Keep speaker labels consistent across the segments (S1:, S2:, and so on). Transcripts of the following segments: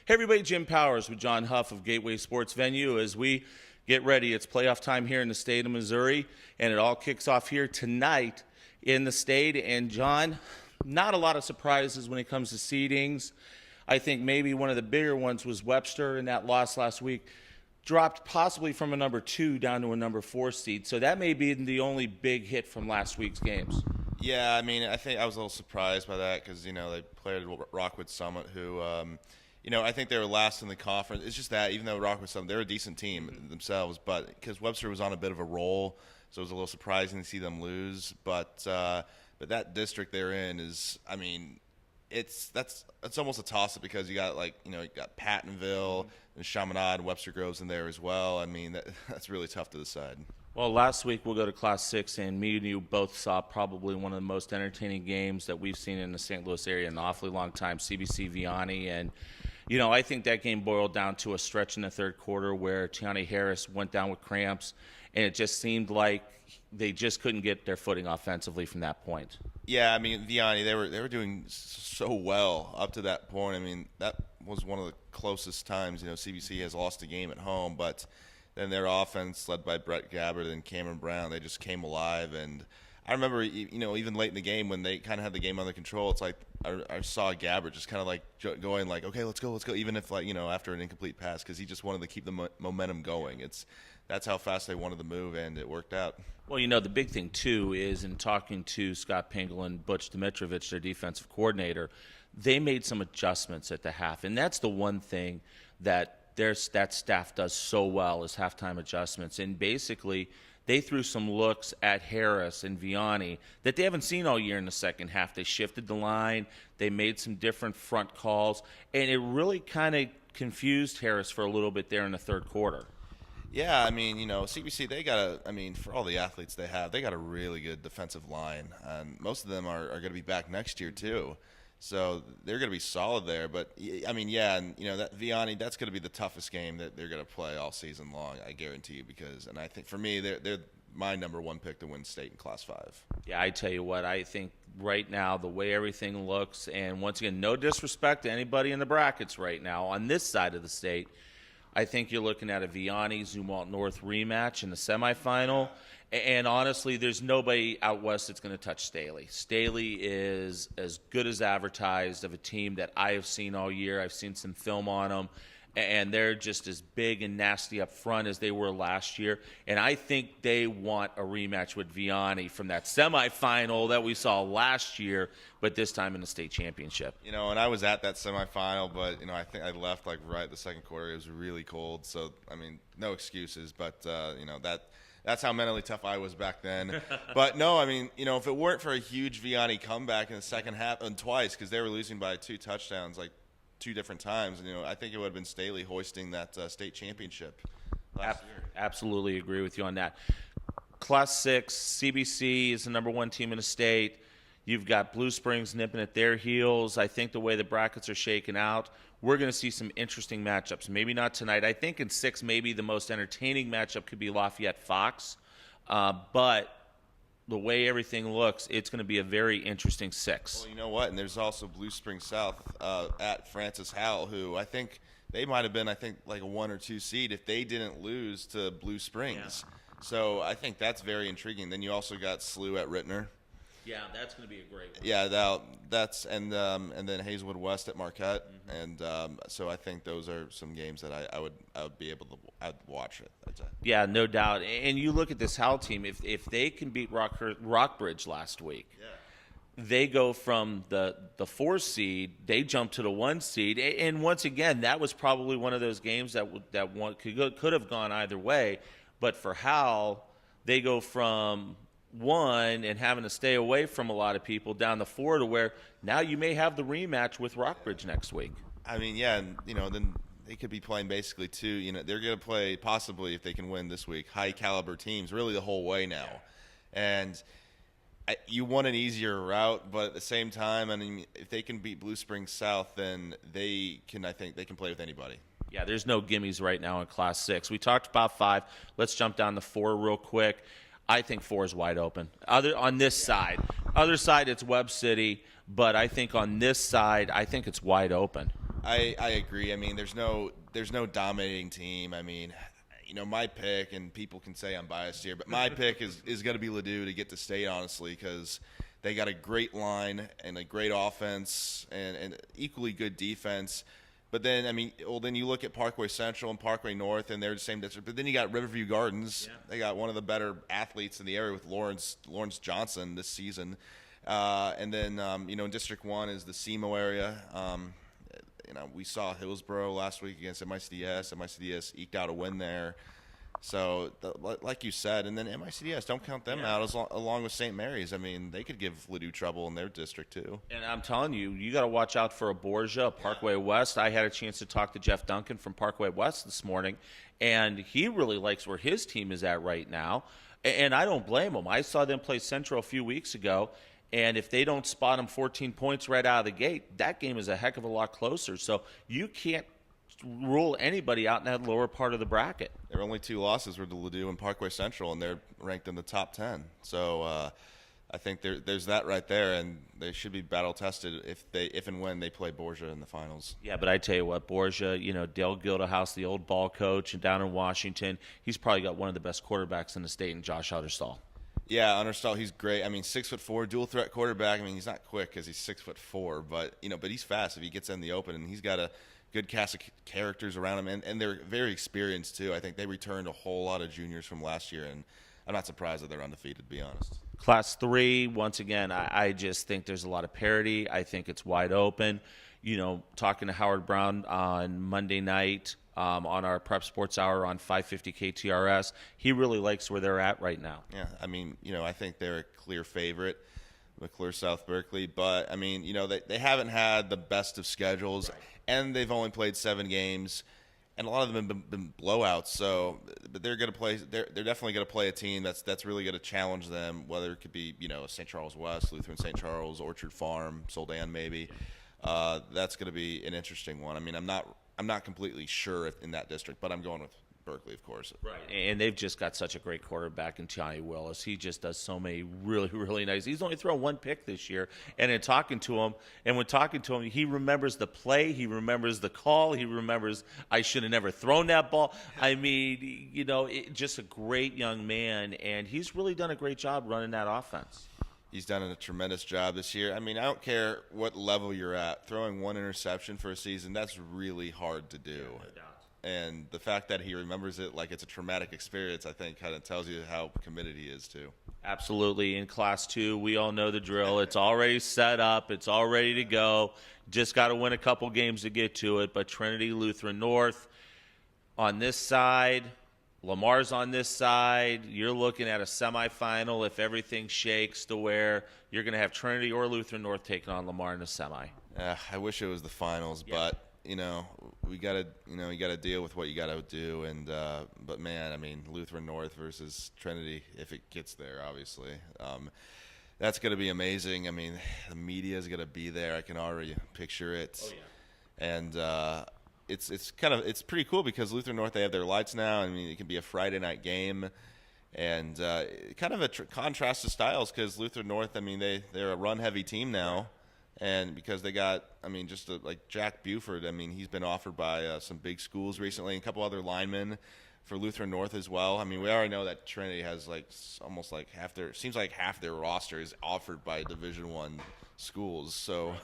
S1: Hey everybody, Jim Powers with John Huff of Gateway Sports Venue as we get ready. It's playoff time here in the state of Missouri, and it all kicks off here tonight in the state. And John, not a lot of surprises when it comes to seedings. I think maybe one of the bigger ones was Webster in that loss last week. Dropped possibly from a number 2 down to a number 4 seed. So that may be the only big hit from last week's games.
S2: Yeah, I mean, I think I was a little surprised by that because, they played Rockwood Summit, who, I think they were last in the conference. It's just that, even though Rockwood Summit, they're a decent team themselves, but because Webster was on a bit of a roll, so it was a little surprising to see them lose. But that district they're in is, I mean, it's almost a toss-up because you got you got Pattonville and Chaminade and Webster Groves in there as well. I mean, that's really tough to decide.
S1: Well, last week we'll go to Class 6, and me and you both saw probably one of the most entertaining games that we've seen in the St. Louis area in an awfully long time, CBC Vianney. And, I think that game boiled down to a stretch in the third quarter where Tiani Harris went down with cramps, and it just seemed like they just couldn't get their footing offensively from that point.
S2: Yeah, I mean, Vianney, they were doing so well up to that point. I mean, that was one of the closest times, CBC has lost a game at home, but then their offense, led by Brett Gabbard and Cameron Brown, they just came alive. And I remember, even late in the game when they kind of had the game under control, it's like I saw Gabbard just kind of going okay, let's go, even if after an incomplete pass, because he just wanted to keep the momentum going. That's how fast they wanted to move, and it worked out.
S1: Well, the big thing, too, is in talking to Scott Pingle and Butch Dimitrovich, their defensive coordinator, they made some adjustments at the half. And that's the one thing that that staff does so well is halftime adjustments. And basically, they threw some looks at Harris and Vianney that they haven't seen all year in the second half. They shifted the line. They made some different front calls. And it really kind of confused Harris for a little bit there in the third quarter.
S2: Yeah, I mean, CBC, for all the athletes they have, they got a really good defensive line. And most of them are going to be back next year, too. So they're going to be solid there. But, I mean, yeah, and, that Vianney, that's going to be the toughest game that they're going to play all season long, I guarantee you. And I think, for me, they're my number 1 pick to win state in Class 5.
S1: Yeah, I tell you what, I think right now, the way everything looks, and once again, no disrespect to anybody in the brackets right now, on this side of the state, I think you're looking at a Vianney-Zumwalt North rematch in the semifinal. And honestly, there's nobody out west that's going to touch Staley. Staley is as good as advertised of a team that I have seen all year. I've seen some film on them, and they're just as big and nasty up front as they were last year. And I think they want a rematch with Vianney from that semifinal that we saw last year, but this time in the state championship.
S2: And I was at that semifinal, but, I think I left right at the second quarter. It was really cold. So, I mean, no excuses, but, that's how mentally tough I was back then. But, no, I mean, if it weren't for a huge Vianney comeback in the second half, and twice, because they were losing by 2 touchdowns, 2 different times, I think it would have been Staley hoisting that state championship last year.
S1: Absolutely agree with you on that. Class 6, CBC is the number 1 team in the state. You've got Blue Springs nipping at their heels. I think the way the brackets are shaken out, we're going to see some interesting matchups. Maybe not tonight. I think in 6, maybe the most entertaining matchup could be Lafayette-Fox. But the way everything looks, it's going to be a very interesting 6.
S2: Well, you know what? And there's also Blue Springs South at Francis Howell, who I think they might have been, a 1 or 2 seed if they didn't lose to Blue Springs. Yeah. So I think that's very intriguing. Then you also got SLU at Rittner.
S1: Yeah, that's going to be a great one.
S2: Yeah, and then Hazelwood West at Marquette, and so I think those are some games that I would be able to watch it.
S1: Yeah, no doubt. And you look at this Howell team, if they can beat Rockbridge last week, they go from the 4 seed, they jump to the 1 seed, and once again, that was probably one of those games that one could have gone either way. But for Howell, they go from 1 and having to stay away from a lot of people down the 4 to where now you may have the rematch with Rockbridge next week.
S2: I mean, yeah, and then they could be playing basically 2. They're going to play possibly, if they can win this week, high caliber teams really the whole way now, and you want an easier route, but at the same time, I mean, if they can beat Blue Springs South, then I think they can play with anybody.
S1: Yeah, there's no gimmies right now in Class 6. We talked about 5. Let's jump down to 4 real quick. I think 4 is wide open. On this side. Other side, it's Webb City, but I think on this side, I think it's wide open.
S2: I agree. I mean, there's no dominating team. I mean, my pick, and people can say I'm biased here, but my pick is going to be Ladue to get to state, honestly, because they got a great line and a great offense and equally good defense. But then, I mean, then you look at Parkway Central and Parkway North, and they're the same district. But then you got Riverview Gardens. Yeah. They got one of the better athletes in the area with Lawrence Johnson this season. And then, in District 1 is the SEMO area. We saw Hillsborough last week against MICDS. MICDS eked out a win there. So, like you said, and then MICDS, don't count them out along with St. Mary's. I mean, they could give Ladue trouble in their district, too.
S1: And I'm telling you, you got to watch out for a Borgia, Parkway West. I had a chance to talk to Jeff Duncan from Parkway West this morning, and he really likes where his team is at right now. And I don't blame him. I saw them play Central a few weeks ago, and if they don't spot them 14 points right out of the gate, that game is a heck of a lot closer. So you can't rule anybody out in that lower part of the bracket.
S2: Their only two losses were to Ladue and Parkway Central, and they're ranked in the top 10. So I think there's that right there, and they should be battle tested if and when they play Borgia in the finals.
S1: Yeah, but I tell you what, Borgia, Dale Gildahouse, the old ball coach, and down in Washington, he's probably got one of the best quarterbacks in the state in Josh Utterstall.
S2: Yeah, Understall, he's great. I mean, 6'4", dual threat quarterback. I mean, he's not quick because he's 6'4", but he's fast if he gets in the open, and he's got a good cast of characters around him, and they're very experienced too. I think they returned a whole lot of juniors from last year, and I'm not surprised that they're undefeated, to be honest.
S1: Class 3, once again, I just think there's a lot of parity. I think it's wide open. Talking to Howard Brown on Monday night on our Prep Sports Hour on 550 KTRS, he really likes where they're at right now.
S2: Yeah, I mean, I think they're a clear favorite, McClure South Berkeley, but I mean, they haven't had the best of schedules, right, and they've only played 7 games, and a lot of them have been blowouts. So, but they're going to play. They're definitely going to play a team that's really going to challenge them. Whether it could be St. Charles West, Lutheran St. Charles, Orchard Farm, Soldan maybe. That's going to be an interesting one. I mean, I'm not completely sure in that district, but I'm going with Berkeley, of course.
S1: Right, and they've just got such a great quarterback in Johnny Willis. He just does so many really, really nice. He's only thrown 1 pick this year, and when talking to him, he remembers the play, he remembers the call, he remembers I should have never thrown that ball. I mean, just a great young man, and he's really done a great job running that offense.
S2: He's done a tremendous job this year. I mean, I don't care what level you're at. Throwing 1 interception for a season, that's really hard to do.
S1: Yeah, no doubt.
S2: And the fact that he remembers it like it's a traumatic experience, I think, kind of tells you how committed he is, too.
S1: Absolutely. In Class 2, we all know the drill. It's already set up. It's all ready to go. Just got to win a couple games to get to it. But Trinity Lutheran North on this side, Lamar's on this side. You're looking at a semifinal if everything shakes to where you're going to have Trinity or Lutheran North taking on Lamar in the semi.
S2: I wish it was the finals, but we got to deal with what you got to do. And but man, I mean, Lutheran North versus Trinity, if it gets there, obviously, that's going to be amazing. I mean, the media is going to be there. I can already picture it. Oh yeah. And it's pretty cool because Lutheran North, they have their lights now. I mean, it can be a Friday night game, and kind of a contrast to styles because Lutheran North, I mean, they're a run heavy team now. And because they got, I mean, like Jack Buford, I mean, he's been offered by some big schools recently, and a couple other linemen for Lutheran North as well. I mean, we already know that Trinity has almost like half their roster is offered by Division I schools. So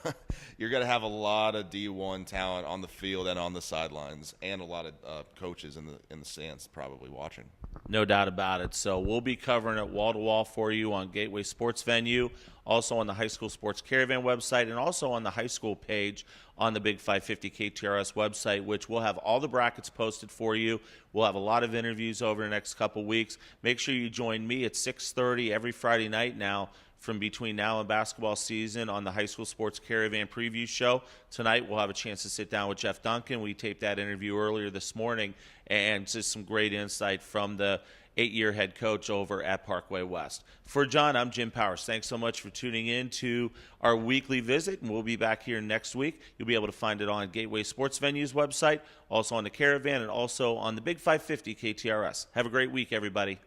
S2: you're going to have a lot of D1 talent on the field and on the sidelines, and a lot of coaches in the stands probably watching.
S1: No doubt about it. So we'll be covering it wall to wall for you on Gateway Sports Venue, also on the High School Sports Caravan website, and also on the high school page on the Big 550 KTRS website, which we'll have all the brackets posted for you. We'll have a lot of interviews over the next couple weeks. Make sure you join me at 6:30 every Friday night now from between now and basketball season on the High School Sports Caravan preview show. Tonight we'll have a chance to sit down with Jeff Duncan. We taped that interview earlier this morning, and just some great insight from the 8-year head coach over at Parkway West. For John, I'm Jim Powers. Thanks so much for tuning in to our weekly visit, and we'll be back here next week. You'll be able to find it on Gateway Sports Venue's website, also on the Caravan, and also on the Big 550 KTRS. Have a great week, everybody.